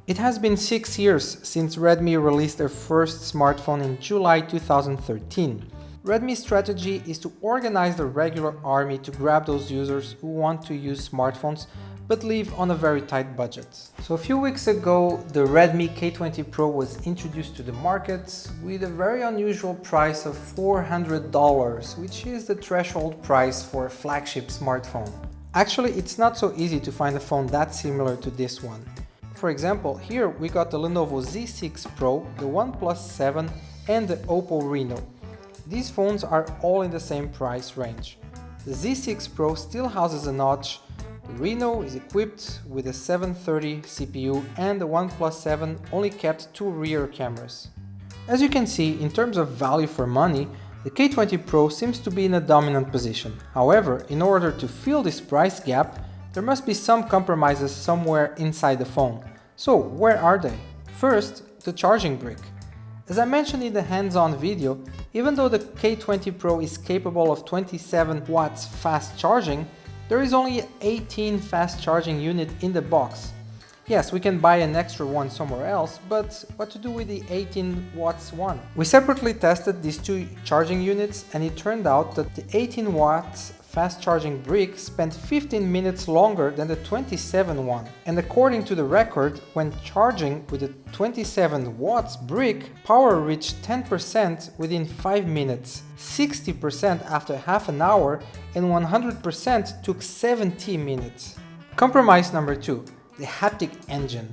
It has been 6 years since Redmi released their first smartphone in July 2013. Redmi's strategy is to organize the regular army to grab those users who want to use smartphones but live on a very tight budget. So a few weeks ago, the Redmi K20 Pro was introduced to the market with a very unusual price of $400, which is the threshold price for a flagship smartphone. Actually, it's not so easy to find a phone that similar to this one. For example, here we got the Lenovo Z6 Pro, the OnePlus 7 and the Oppo Reno. These phones are all in the same price range. The Z6 Pro still houses a notch, the Reno is equipped with a 730 CPU and the OnePlus 7 only kept 2 rear cameras. As you can see, in terms of value for money, the K20 Pro seems to be in a dominant position. However, in order to fill this price gap, there must be some compromises somewhere inside the phone. So where are they? First, the charging brick. As I mentioned in the hands-on video, even though the K20 Pro is capable of 27 watts fast charging, there is only an 18 fast charging unit in the box. Yes, we can buy an extra one somewhere else, but what to do with the 18 watts one? We separately tested these two charging units and it turned out that the 18 watts fast charging brick spent 15 minutes longer than the 27 one. And according to the record, when charging with the 27 watts brick, power reached 10% within 5 minutes, 60% after half an hour, and 100% took 70 minutes. Compromise number 2. The haptic engine.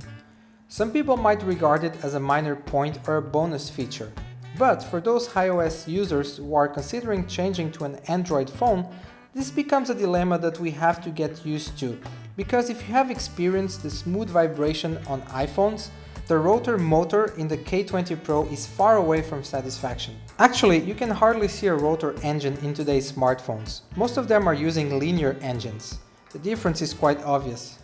Some people might regard it as a minor point or a bonus feature, but for those iOS users who are considering changing to an Android phone, this becomes a dilemma that we have to get used to, because if you have experienced the smooth vibration on iPhones, the rotor motor in the K20 Pro is far away from satisfaction. Actually, you can hardly see a rotor engine in today's smartphones. Most of them are using linear engines. The difference is quite obvious.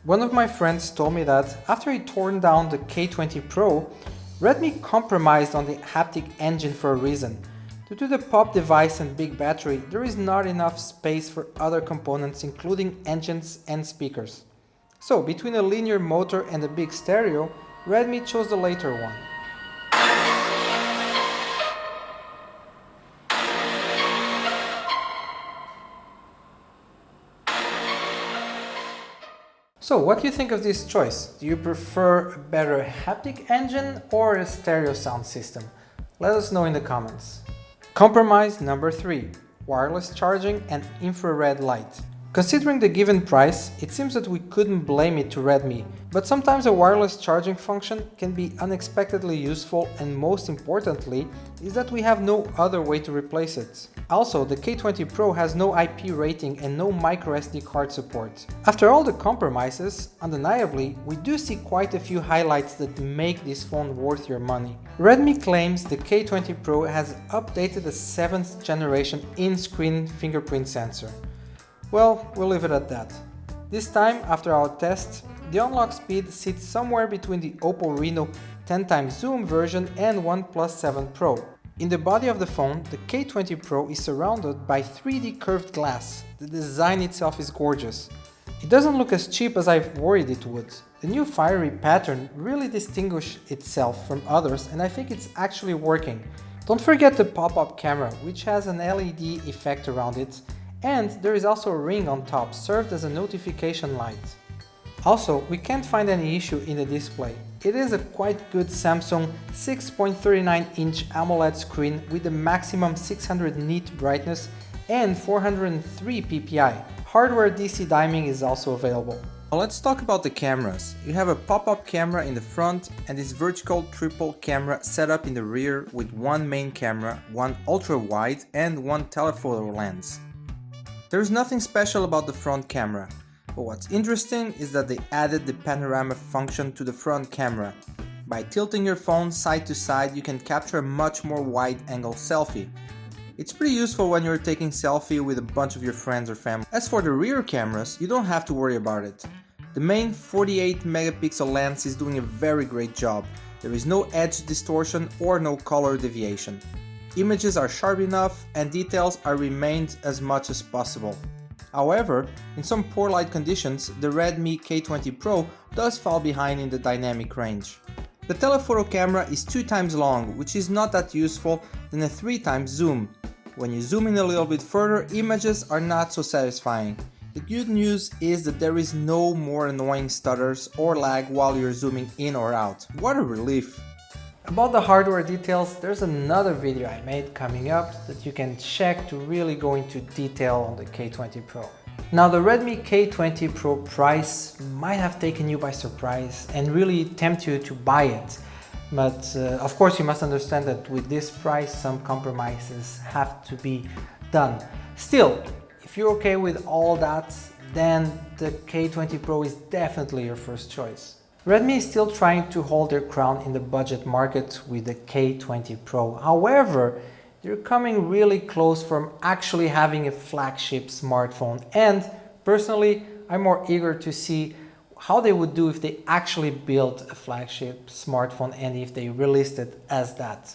One of my friends told me that after he torn down the K20 Pro, Redmi compromised on the haptic engine for a reason. Due to the POP device and big battery, there is not enough space for other components including engines and speakers. So between a linear motor and a big stereo, Redmi chose the later one. So what do you think of this choice? Do you prefer a better haptic engine or a stereo sound system? Let us know in the comments. Compromise number 3. Wireless charging and infrared light. Considering the given price, it seems that we couldn't blame it to Redmi, but sometimes a wireless charging function can be unexpectedly useful, and most importantly is that we have no other way to replace it. Also, the K20 Pro has no IP rating and no microSD card support. After all the compromises, undeniably, we do see quite a few highlights that make this phone worth your money. Redmi claims the K20 Pro has updated the 7th generation in-screen fingerprint sensor. Well, we'll leave it at that. This time, after our test, the unlock speed sits somewhere between the Oppo Reno 10x zoom version and OnePlus 7 Pro. In the body of the phone, the K20 Pro is surrounded by 3D curved glass. The design itself is gorgeous. It doesn't look as cheap as I've worried it would. The new fiery pattern really distinguishes itself from others, and I think it's actually working. Don't forget the pop-up camera, which has an LED effect around it, and there is also a ring on top, served as a notification light. Also, we can't find any issue in the display. It is a quite good Samsung 6.39-inch AMOLED screen with a maximum 600 nit brightness and 403 ppi. Hardware DC diming is also available. Now let's talk about the cameras. You have a pop-up camera in the front and this vertical triple camera set up in the rear with one main camera, one ultra-wide and one telephoto lens. There's nothing special about the front camera, but what's interesting is that they added the panorama function to the front camera. By tilting your phone side to side, you can capture a much more wide-angle selfie. It's pretty useful when you're taking selfie with a bunch of your friends or family. As for the rear cameras, you don't have to worry about it. The main 48 megapixel lens is doing a very great job. There is no edge distortion or no color deviation. Images are sharp enough and details are remained as much as possible. However, in some poor light conditions, the Redmi K20 Pro does fall behind in the dynamic range. The telephoto camera is 2 times long, which is not that useful than a 3 times zoom. When you zoom in a little bit further, images are not so satisfying. The good news is that there is no more annoying stutters or lag while you're zooming in or out. What a relief! About the hardware details, there's another video I made coming up that you can check to really go into detail on the K20 Pro. Now, the Redmi K20 Pro price might have taken you by surprise and really tempt you to buy it. But of course you must understand that with this price some compromises have to be done. Still, if you're okay with all that, then the K20 Pro is definitely your first choice. Redmi is still trying to hold their crown in the budget market with the K20 Pro. However, they're coming really close from actually having a flagship smartphone, and personally I'm more eager to see how they would do if they actually built a flagship smartphone and if they released it as that.